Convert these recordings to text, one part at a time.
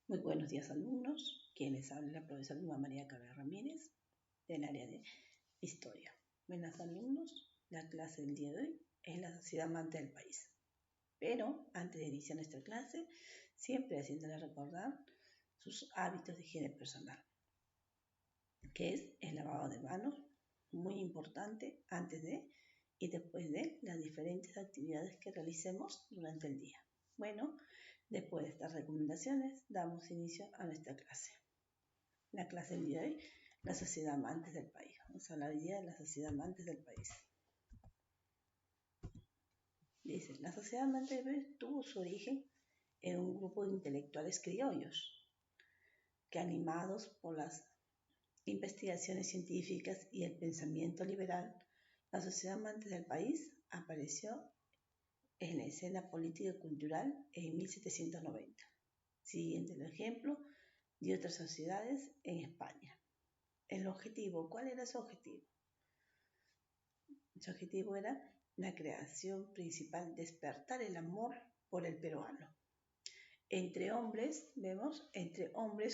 Muy buenos días, alumnos. Quien les habla la profesora Luma María Cabrera Ramírez del área de Historia. Buenos alumnos, la clase del día de hoy es la sociedad amante del país. Pero antes de iniciar nuestra clase, siempre haciéndole recordar sus hábitos de higiene personal, que es el lavado de manos, muy importante antes de y después de las diferentes actividades que realicemos durante el día. Bueno, después de estas recomendaciones, damos inicio a nuestra clase. La clase del día de hoy, la sociedad amantes del país. Vamos a hablar hoy día de la sociedad amantes del país. Dice, la sociedad amantes del país tuvo su origen en un grupo de intelectuales criollos que, animados por las investigaciones científicas y el pensamiento liberal, la sociedad amantes del país apareció en la escena política y cultural en 1790, siguiendo el ejemplo de otras sociedades en España. El objetivo, ¿cuál era su objetivo? Su objetivo era la creación principal, despertar el amor por el peruano. Entre hombres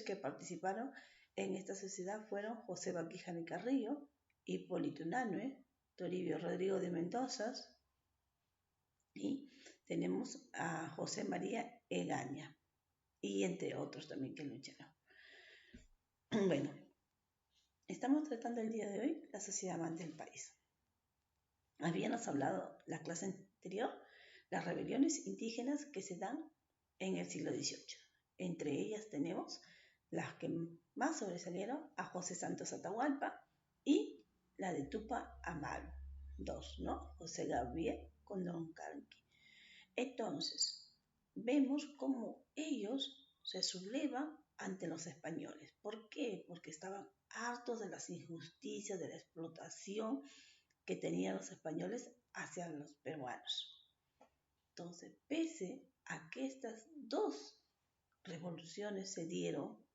que participaron en esta sociedad fueron José Baquijano y Carrillo, Hipólito Unanue, Toribio Rodrigo de Mendoza y tenemos a José María Egaña y entre otros también que lucharon. Bueno, estamos tratando el día de hoy la sociedad amante del país. Habíamos hablado la clase anterior, las rebeliones indígenas que se dan en el siglo XVIII. Entre ellas tenemos las que más sobresalieron a José Santos Atahualpa y la de Tupac Amaru, dos, ¿no? José Gabriel Condorcanqui. Entonces, vemos cómo ellos se sublevan ante los españoles. ¿Por qué? Porque estaban hartos de las injusticias, de la explotación que tenían los españoles hacia los peruanos. Entonces, pese a que estas dos revoluciones se dieron,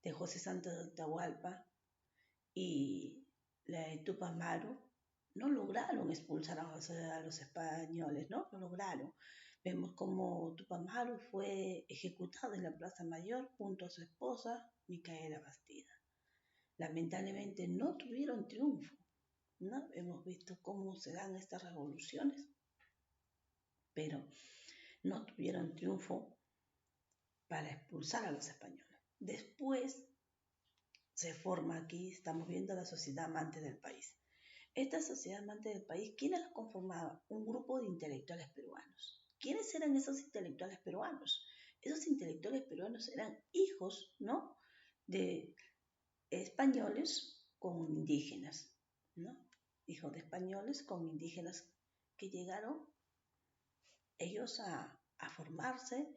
de José Santos de Atahualpa y la de Tupac Amaru, no lograron expulsar a los españoles, ¿no? No lograron. Vemos cómo Tupac Amaru fue ejecutado en la Plaza Mayor junto a su esposa, Micaela Bastida. Lamentablemente no tuvieron triunfo, ¿no? Hemos visto cómo se dan estas revoluciones, pero no tuvieron triunfo para expulsar a los españoles. Después se forma aquí, estamos viendo la sociedad amante del país. Esta sociedad amante del país, ¿quiénes la conformaban? Un grupo de intelectuales peruanos. ¿Quiénes eran esos intelectuales peruanos? Esos intelectuales peruanos eran hijos, ¿no?, de españoles con indígenas, ¿no? Hijos de españoles con indígenas que llegaron ellos a formarse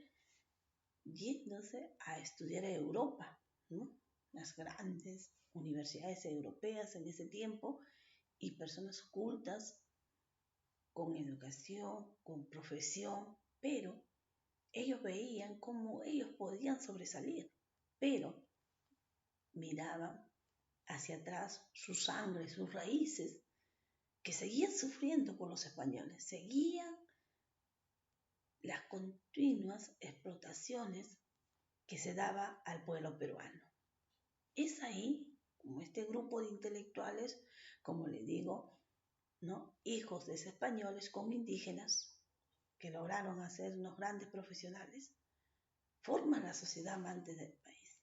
yéndose a estudiar a Europa, ¿no? Las grandes universidades europeas en ese tiempo y personas cultas con educación, con profesión, pero ellos veían cómo ellos podían sobresalir, pero miraban hacia atrás su sangre, sus raíces, que seguían sufriendo por los españoles, seguían las continuas explotaciones que se daba al pueblo peruano. Es ahí, como este grupo de intelectuales, como le digo, ¿no?, hijos de españoles con indígenas, que lograron hacer unos grandes profesionales, forman la sociedad amante del país,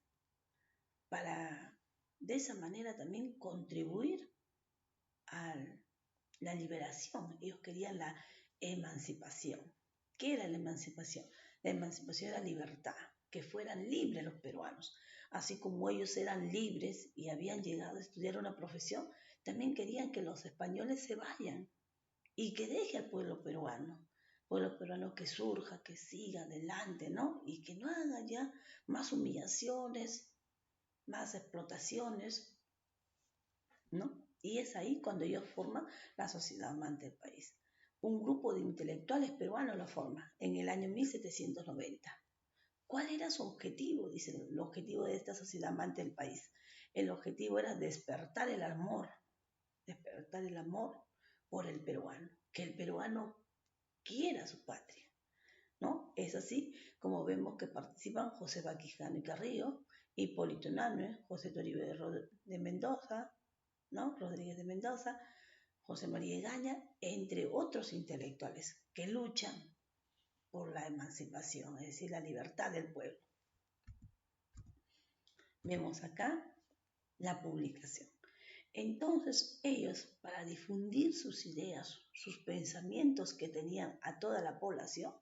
para de esa manera también contribuir a la liberación. Ellos querían la emancipación. ¿Qué era la emancipación? La emancipación era libertad, que fueran libres los peruanos. Así como ellos eran libres y habían llegado a estudiar una profesión, también querían que los españoles se vayan y que deje al pueblo peruano que surja, que siga adelante, ¿no? Y que no haga ya más humillaciones, más explotaciones, ¿no? Y es ahí cuando ellos forman la sociedad amante del país. Un grupo de intelectuales peruanos lo forma en el año 1790. ¿Cuál era su objetivo? Dice, el objetivo de esta sociedad amante del país. El objetivo era despertar el amor por el peruano, que el peruano quiera su patria, ¿no? Es así como vemos que participan José Baquijano y Carrillo, Hipólito Unanue, José Toribio de Mendoza, ¿no? Rodríguez de Mendoza, José María Egaña, entre otros intelectuales que luchan por la emancipación, es decir, la libertad del pueblo. Vemos acá la publicación. Entonces ellos, para difundir sus ideas, sus pensamientos que tenían a toda la población,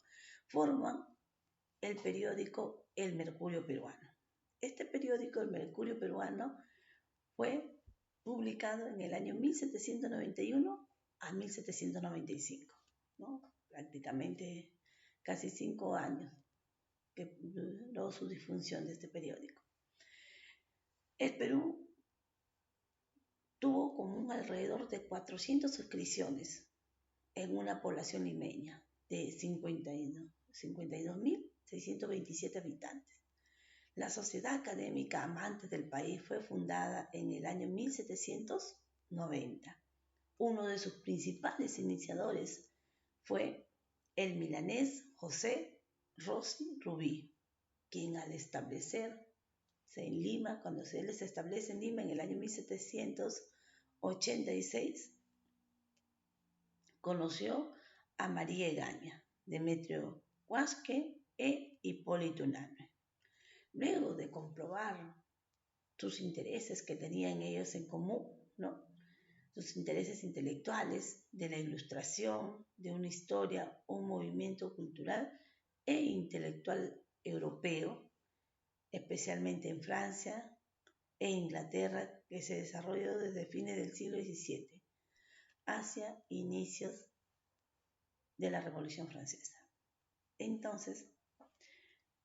forman el periódico El Mercurio Peruano. Este periódico, El Mercurio Peruano, fue publicado en el año 1791 a 1795, ¿no? Prácticamente casi 5 años que duró su difusión de este periódico. El Perú tuvo como un alrededor de 400 suscripciones en una población limeña de 52.627 habitantes. La Sociedad Académica Amantes del País fue fundada en el año 1790. Uno de sus principales iniciadores fue el milanés José Rossi Rubí, quien al establecerse en Lima, cuando él se establece en Lima en el año 1786, conoció a María Egaña, Demetrio Huasque e Hipólito Unanue. Luego de comprobar sus intereses que tenían ellos en común, ¿no? Sus intereses intelectuales, de la ilustración, de una historia, un movimiento cultural e intelectual europeo, especialmente en Francia e Inglaterra, que se desarrolló desde fines del siglo XVII hacia inicios de la Revolución Francesa. Entonces,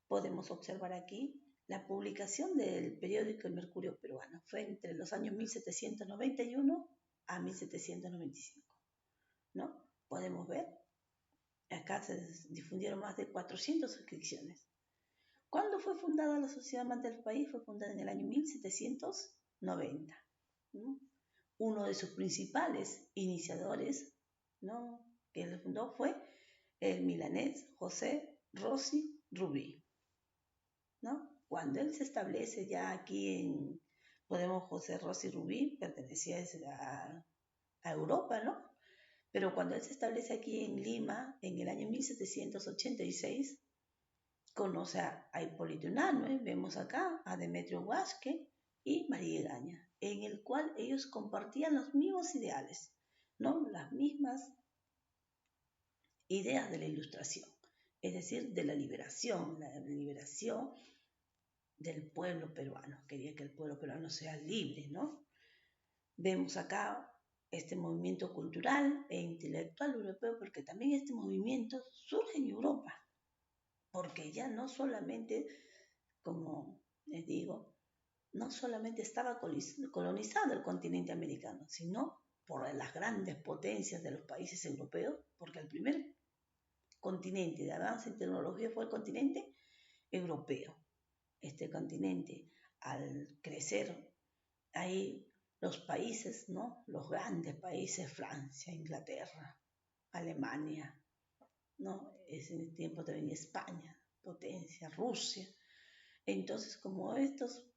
podemos observar aquí la publicación del periódico El Mercurio Peruano. Fue entre los años 1791 a 1795, ¿no? Podemos ver, acá se difundieron más de 400 suscripciones. ¿Cuándo fue fundada la Sociedad Amante del País? Fue fundada en el año 1790, ¿no? Uno de sus principales iniciadores, ¿no?, que lo fundó fue el milanés José Rossi Rubí, ¿no? Cuando él se establece ya aquí José Rossi Rubí pertenecía a Europa, ¿no? Pero cuando él se establece aquí en Lima, en el año 1786, conoce a Hipólito Unanue, vemos acá a Demetrio Huasque y María Egaña, en el cual ellos compartían los mismos ideales, ¿no? Las mismas ideas de la ilustración, es decir, de la liberación del pueblo peruano. Quería que el pueblo peruano sea libre, ¿no? Vemos acá este movimiento cultural e intelectual europeo, porque también este movimiento surge en Europa, porque ya no solamente, como les digo, no solamente estaba colonizado el continente americano, sino por las grandes potencias de los países europeos, porque el primer continente de avance en tecnología fue el continente europeo. Este continente, al crecer, ahí los países, ¿no?, los grandes países, Francia, Inglaterra, Alemania, ¿no?, en el tiempo también España, potencia, Rusia. Entonces, como estos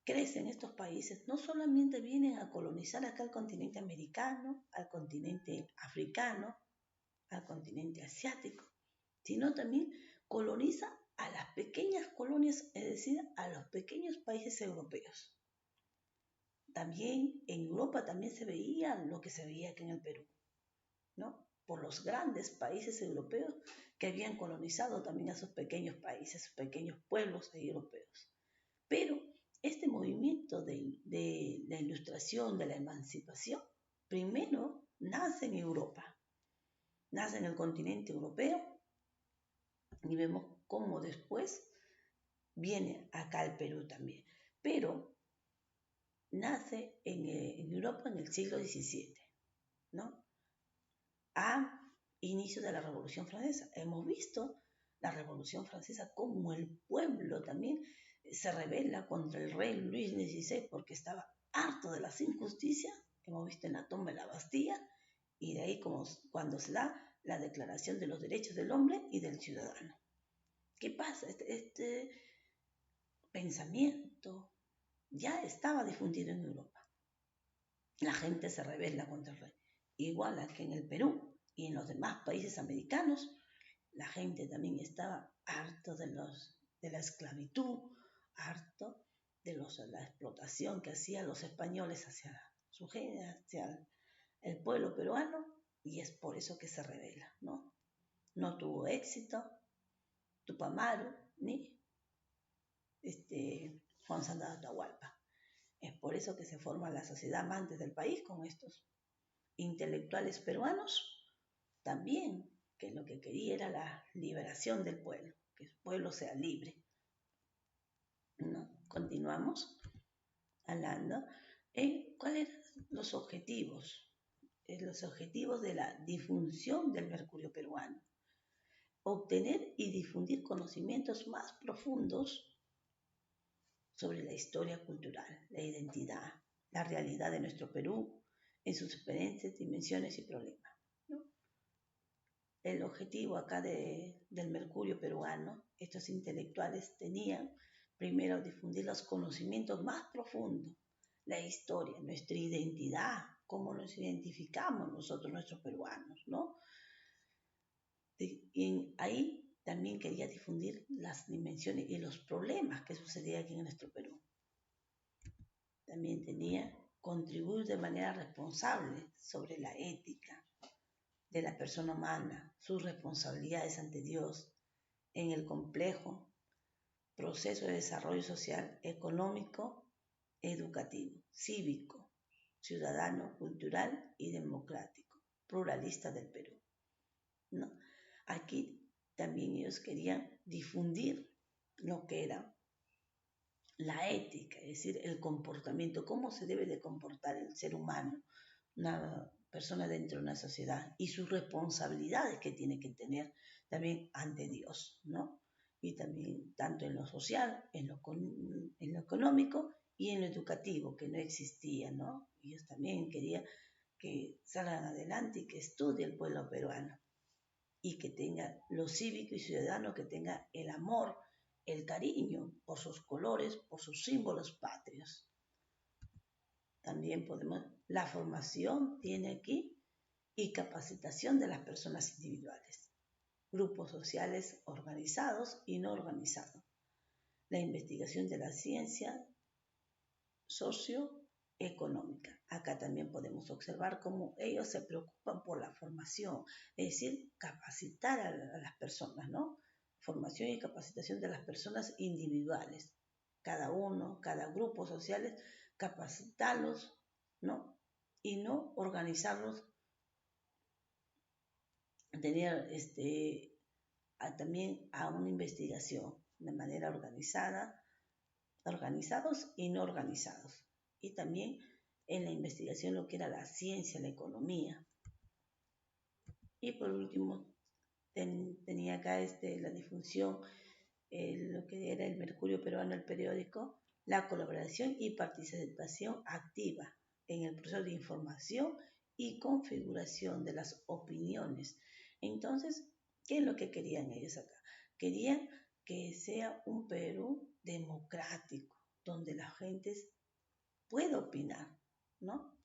crecen estos países, no solamente vienen a colonizar acá el continente americano, al continente africano, al continente asiático, sino también coloniza a las pequeñas colonias, es decir, a los pequeños países europeos. También en Europa también se veía lo que se veía aquí en el Perú, ¿no?, por los grandes países europeos que habían colonizado también a esos pequeños países, esos pequeños pueblos europeos. Pero este movimiento de la ilustración, de la emancipación, primero nace en Europa, nace en el continente europeo, y vemos cómo después viene acá al Perú también. Pero nace en Europa en el siglo XVII, ¿no?, a inicio de la Revolución Francesa. Hemos visto la Revolución Francesa, como el pueblo también se rebela contra el rey Luis XVI porque estaba harto de las injusticias. Hemos visto en la toma de la Bastilla, y de ahí como cuando se da la Declaración de los Derechos del Hombre y del Ciudadano. ¿Qué pasa? Este pensamiento ya estaba difundido en Europa. La gente se rebela contra el rey. Igual que en el Perú y en los demás países americanos, la gente también estaba harto de la esclavitud, harto de la explotación que hacían los españoles hacia el pueblo peruano, y es por eso que se rebela, ¿no? No tuvo éxito Tupamaru ni Juan Sandado Atahualpa. Es por eso que se forma la sociedad amantes del país con estos intelectuales peruanos también, que lo que quería era la liberación del pueblo, que el pueblo sea libre. ¿No? Continuamos hablando en cuáles eran los objetivos de la difusión del mercurio peruano. Obtener y difundir conocimientos más profundos sobre la historia cultural, la identidad, la realidad de nuestro Perú en sus diferentes dimensiones y problemas, ¿no? El objetivo acá del mercurio peruano, estos intelectuales tenían primero difundir los conocimientos más profundos, la historia, nuestra identidad, cómo nos identificamos nosotros, nuestros peruanos, ¿no? Y ahí también quería difundir las dimensiones y los problemas que sucedían aquí en nuestro Perú. También tenía contribuir de manera responsable sobre la ética de la persona humana, sus responsabilidades ante Dios en el complejo proceso de desarrollo social, económico, educativo, cívico, ciudadano, cultural y democrático, pluralista del Perú, ¿no? Aquí también ellos querían difundir lo que era la ética, es decir, el comportamiento, cómo se debe de comportar el ser humano, una persona dentro de una sociedad, y sus responsabilidades que tiene que tener también ante Dios, ¿no? Y también tanto en lo social, en lo económico y en lo educativo, que no existía, ¿no? Ellos también querían que salgan adelante y que estudie el pueblo peruano y que tenga lo cívico y ciudadano, que tenga el amor, el cariño por sus colores, por sus símbolos patrios. También la formación tiene aquí y capacitación de las personas individuales, grupos sociales organizados y no organizados, la investigación de la ciencia socioeconómica. Acá también podemos observar cómo ellos se preocupan por la formación, es decir, capacitar a las personas, ¿no? Formación y capacitación de las personas individuales, cada uno, cada grupo social, capacitarlos, ¿no? Y no organizarlos, tener también a una investigación de manera organizada, organizados y no organizados. Y también en la investigación lo que era la ciencia, la economía. Y por último, tenía acá la difusión, lo que era el Mercurio Peruano, el periódico, la colaboración y participación activa en el proceso de información y configuración de las opiniones. Entonces, ¿qué es lo que querían ellos acá? Querían que sea un Perú democrático, donde la gente pueda opinar, ¿no?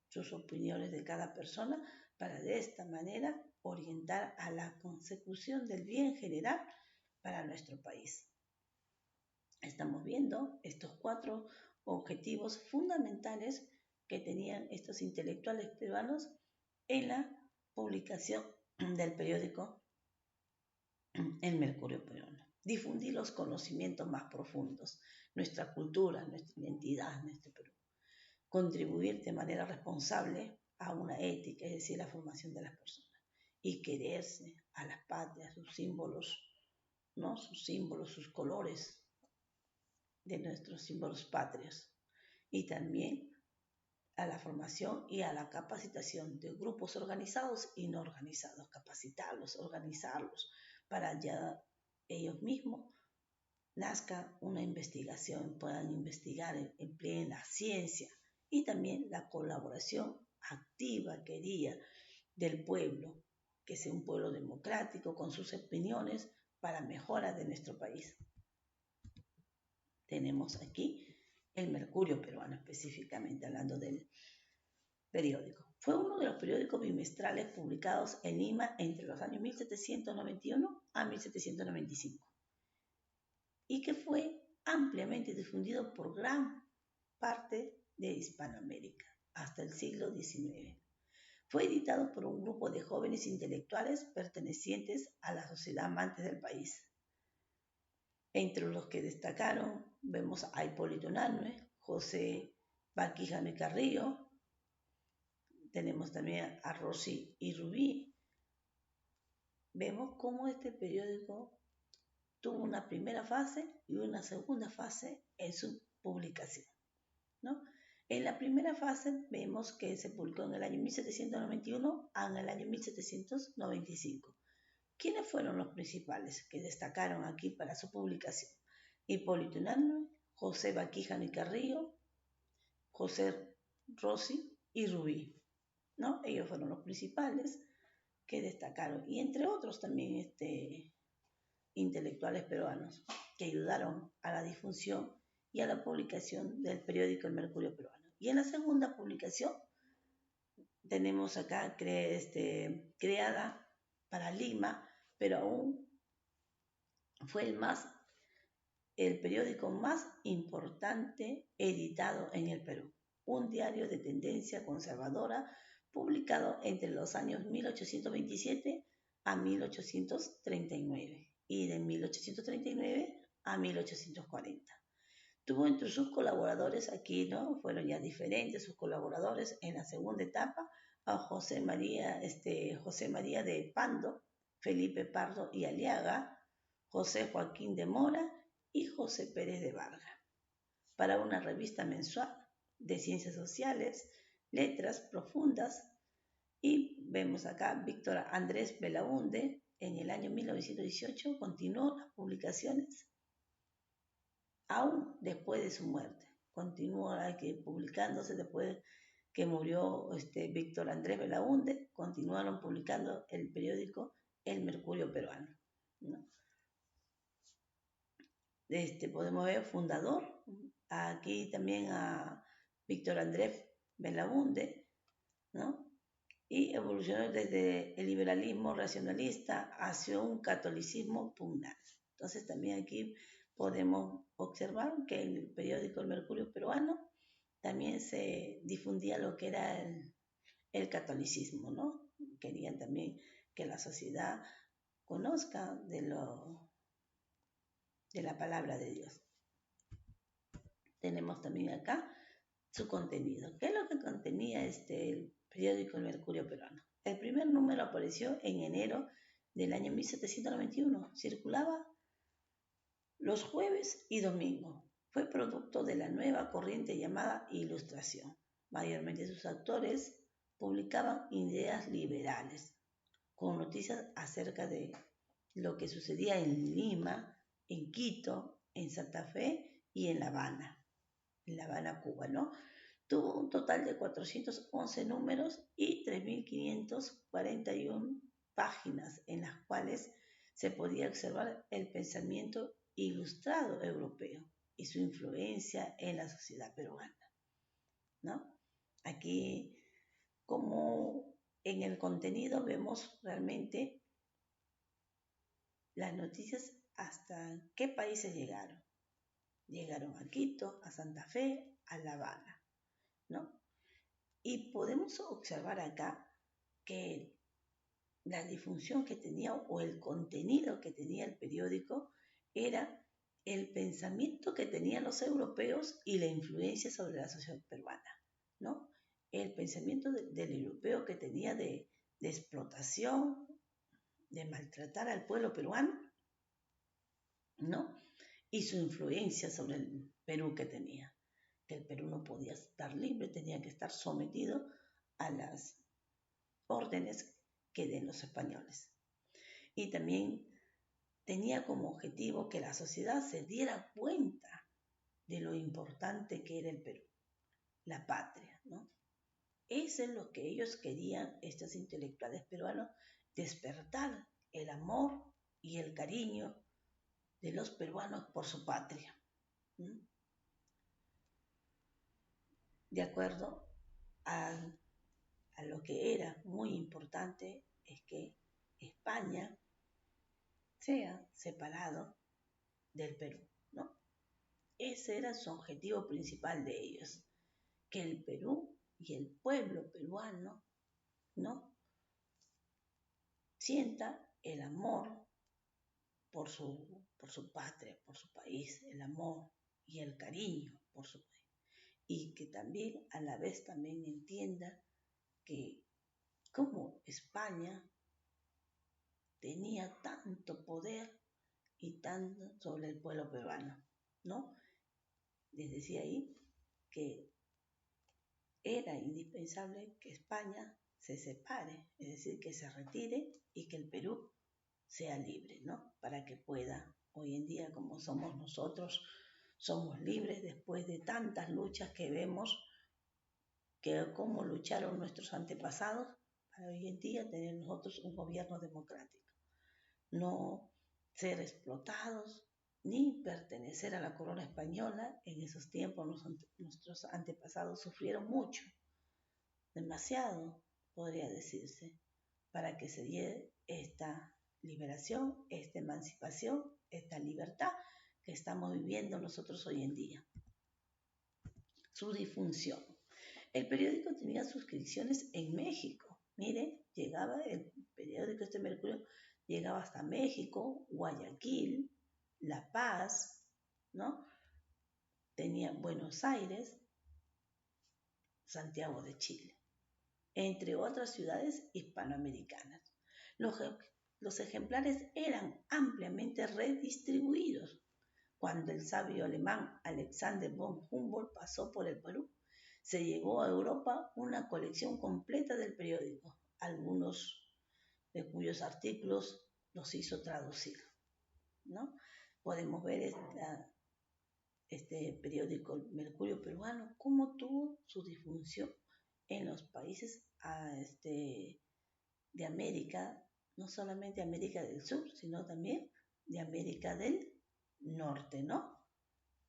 Sus opiniones de cada persona, para de esta manera orientar a la consecución del bien general para nuestro país. Estamos viendo estos 4 objetivos fundamentales que tenían estos intelectuales peruanos en la publicación del periódico El Mercurio Peruano. Difundir los conocimientos más profundos, nuestra cultura, nuestra identidad, nuestro Perú. Contribuir de manera responsable a una ética, es decir, la formación de las personas. Y quererse a las patrias, sus símbolos, ¿no? Sus símbolos, sus colores de nuestros símbolos patrios. Y también a la formación y a la capacitación de grupos organizados y no organizados. Capacitarlos, organizarlos, para ya ellos mismos nazca una investigación, puedan investigar, empleen la ciencia y también la colaboración activa, querida, del pueblo, que sea un pueblo democrático con sus opiniones para mejora de nuestro país. Tenemos aquí el Mercurio Peruano, específicamente hablando del periódico. Fue uno de los periódicos bimestrales publicados en Lima entre los años 1791 a 1795 y que fue ampliamente difundido por gran parte de Hispanoamérica hasta el siglo XIX. Fue editado por un grupo de jóvenes intelectuales pertenecientes a la sociedad amante del país. Entre los que destacaron vemos a Hipólito Unanue, José Vaquijano y Carrillo, tenemos también a Rossi y Rubí. Vemos cómo este periódico tuvo una primera fase y una segunda fase en su publicación, ¿no? En la primera fase vemos que se publicó en el año 1791 en el año 1795. ¿Quiénes fueron los principales que destacaron aquí para su publicación? Hipólito Unanue, José Vaquijano y Carrillo, José Rossi y Rubí, ¿no? Ellos fueron los principales que destacaron, y entre otros también intelectuales peruanos que ayudaron a la difusión y a la publicación del periódico El Mercurio Peruano. Y en la segunda publicación tenemos acá creada para Lima, pero aún fue el periódico más importante editado en el Perú, un diario de tendencia conservadora publicado entre los años 1827 a 1839 y de 1839 a 1840. Tuvo entre sus colaboradores aquí, ¿no? Fueron ya diferentes sus colaboradores en la segunda etapa a José María de Pando, Felipe Pardo y Aliaga, José Joaquín de Mora y José Pérez de Vargas, para una revista mensual de ciencias sociales, letras profundas. Y vemos acá Víctor Andrés Belaúnde en el año 1918 continuó las publicaciones aún después de su muerte. Continuó aquí publicándose después que murió Víctor Andrés Belaúnde, continuaron publicando el periódico El Mercurio Peruano, ¿no? Podemos ver fundador, aquí también a Víctor Andrés Belaúnde, ¿no? Y evolucionó desde el liberalismo racionalista hacia un catolicismo pugnal. Entonces también aquí podemos observar que el periódico El Mercurio Peruano también se difundía lo que era el catolicismo, ¿no? Querían también que la sociedad conozca de la palabra de Dios. Tenemos también acá su contenido. ¿Qué es lo que contenía el periódico El Mercurio Peruano? El primer número apareció en enero del año 1791. Circulaba los jueves y domingos. Fue producto de la nueva corriente llamada Ilustración. Mayormente sus autores publicaban ideas liberales, con noticias acerca de lo que sucedía en Lima, en Quito, en Santa Fe y en La Habana, Cuba, ¿no? Tuvo un total de 411 números y 3.541 páginas en las cuales se podía observar el pensamiento ilustrado europeo y su influencia en la sociedad peruana, ¿no? Aquí, como en el contenido, vemos realmente las noticias hasta qué países llegaron. Llegaron a Quito, a Santa Fe, a La Habana, ¿no? Y podemos observar acá que la difusión que tenía o el contenido que tenía el periódico era el pensamiento que tenían los europeos y la influencia sobre la sociedad peruana, ¿no? El pensamiento del europeo que tenía de explotación, de maltratar al pueblo peruano, ¿no? Y su influencia sobre el Perú que tenía. Que el Perú no podía estar libre, tenía que estar sometido a las órdenes que den los españoles. Y también tenía como objetivo que la sociedad se diera cuenta de lo importante que era el Perú, la patria, ¿no? Eso es lo que ellos querían, estos intelectuales peruanos, despertar el amor y el cariño de los peruanos por su patria. De acuerdo a lo que era muy importante es que España sea separado del Perú, ¿no? Ese era su objetivo principal de ellos, que el Perú y el pueblo peruano, ¿no?, sienta el amor por su patria, por su país, el amor y el cariño por su país. Y que también a la vez también entienda que como España tenía tanto poder y tanto sobre el pueblo peruano, ¿no? Les decía ahí que era indispensable que España se separe, es decir, que se retire y que el Perú sea libre, ¿no? Para que pueda, hoy en día como somos nosotros, somos libres después de tantas luchas que vemos, que cómo lucharon nuestros antepasados para hoy en día tener nosotros un gobierno democrático. No ser explotados ni pertenecer a la corona española. En esos tiempos nuestros antepasados sufrieron mucho, demasiado, podría decirse, para que se diera esta liberación, esta emancipación, esta libertad que estamos viviendo nosotros hoy en día. Su difusión. El periódico tenía suscripciones en México. Miren, llegaba el periódico Mercurio, llegaba hasta México, Guayaquil, La Paz, ¿no? Tenía Buenos Aires, Santiago de Chile, entre otras ciudades hispanoamericanas. Los ejemplares eran ampliamente redistribuidos. Cuando el sabio alemán Alexander von Humboldt pasó por el Perú, se llevó a Europa una colección completa del periódico, algunos de cuyos artículos los hizo traducir, ¿no? Podemos ver este periódico Mercurio Peruano, cómo tuvo su difusión en los países de América, no solamente América del Sur, sino también de América del Norte, ¿no?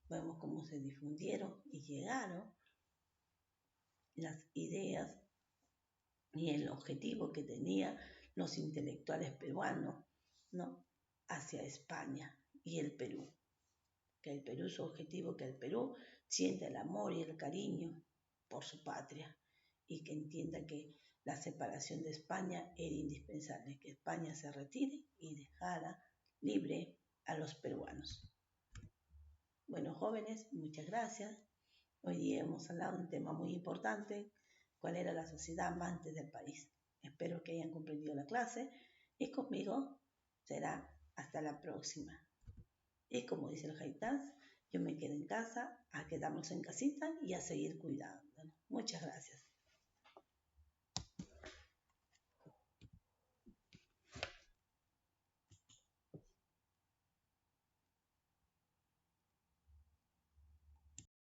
Vemos cómo se difundieron y llegaron las ideas y el objetivo que tenían los intelectuales peruanos, ¿no?, hacia España y el Perú. Que el Perú, su objetivo, que el Perú sienta el amor y el cariño por su patria y que entienda que la separación de España era indispensable, que España se retire y dejara libre a los peruanos. Bueno, jóvenes, muchas gracias. Hoy día hemos hablado de un tema muy importante, cuál era la sociedad amante del país. Espero que hayan comprendido la clase y conmigo será hasta la próxima. Y como dice el Haitás, yo me quedo en casa, a quedarnos en casita y a seguir cuidándonos. Muchas gracias.